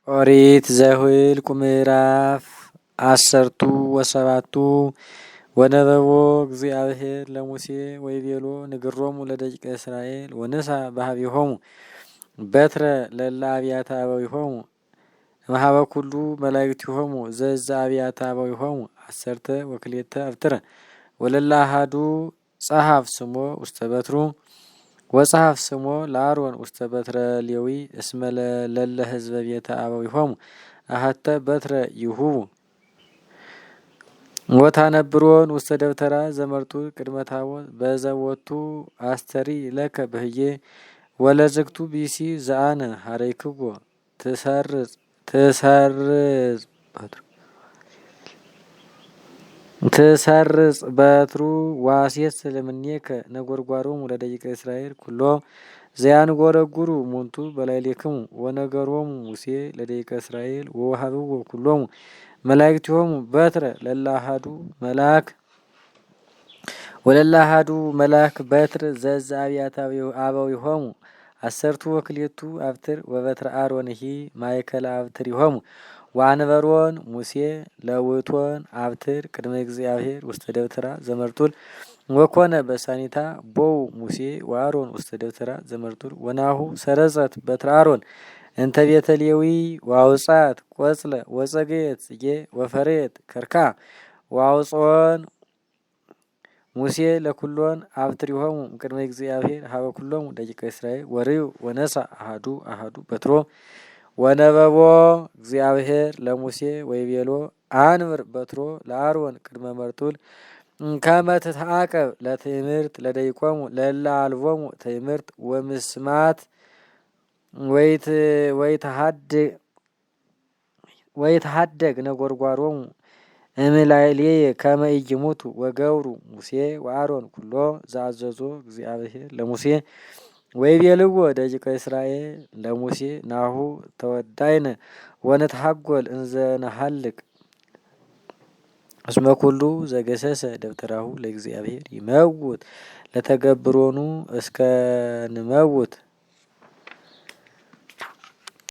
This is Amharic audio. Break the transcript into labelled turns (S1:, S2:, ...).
S1: ኦሪት ዘኍልቍ ምዕራፍ 17 ወነበቦ እግዚአብሔር ለሙሴ ወይቤሎ ንግሮሙ ለደቂቀ እስራኤል ወንሳ በኀቤሆሙ በትረ ለእለ አብያተ አበዊሆሙ እምኀበ ኩሉ መላእክቲሆሙ ዘእዘ አብያተ አበዊሆሙ 12 አብትረ ወለእለ አሐዱ ጸሐፍ ስሞ ውስተ በትሩ ወጸሐፍ ስሞ ለአሮን ውስተ በትረ ሌዊ እስመ ለእለ ሕዝበ ቤተ አበዊሆሙ አሐተ በትረ ይሁቡ ወታነብሮን ውስተ ደብተራ ዘመርጡል ቅድመ ታቦት በዘቦቱ አስተሪ ለከ በህዬ ወለዝግቱ ቢሲ ዘአነ ሀረይክዎ ትሰርጽ በትሩ ዋሴት ስለምኔከ ነጎርጓሮሙ ለደቂቀ እስራኤል ኩሎ ዘያንጎረጉሩ ሙንቱ በላዕሌክሙ ወነገሮሙ ሙሴ ለደቂቀ እስራኤል ወወሀብዎ ኩሎሙ መላእክቲሆሙ በትረ ለእለ አሐዱ መልአክ ወለእለ አሐዱ መልአክ በትር ዘእዘ አብያተ አበዊሆሙ 12 አብትር ወበትረ አሮንሂ ማእከለ አብትሪሆሙ ወአንበሮን ሙሴ ለውእቶን አብትር ቅድመ እግዚአብሔር ውስተ ደብተራ ዘመርጡል ወኮነ በሳኒታ ቦው ሙሴ ወአሮን ውስተ ደብተራ ዘመርጡል ወናሁ ሰረጸት በትረ አሮን እንተ ቤተ ሌዊ ወአውጻት ቆጽለ ወጸገየት ጽጌ ወፈሬት ከርካ ወአውጾን ሙሴ ለኩሎን አብትሪሆሙ ቅድመ እግዚአብሔር ሀበ ኩሎሙ ደቂቀ እስራኤል ወርዩ ወነሳ አሐዱ በትሮ ወነበቦ እግዚአብሔር ለሙሴ ወይቤሎ አንብር በትሮ ለአሮን ቅድመ መርጡል ከመ ትትዓቀብ ለትእምርት ለደቂቆሙ ለእለ አልቦሙ ትእምርት ወምስማት ወይትሐደግ ነጎርጓሮሙ እምላዕሌየ ከመ ኢይሙቱ ወገብሩ ሙሴ ወአሮን ኩሎ ዘአዘዞ እግዚአብሔር ለሙሴ ወይቤልዎ ደቂቀ እስራኤል ለሙሴ ናሁ ተወዳይነ ወንትሐጐል እንዘ ነሐልቅ እስመ ኩሉ ዘገሰሰ ደብተራሁ ለእግዚአብሔር ይመውት ለተገብሮኑ እስከ ንመውት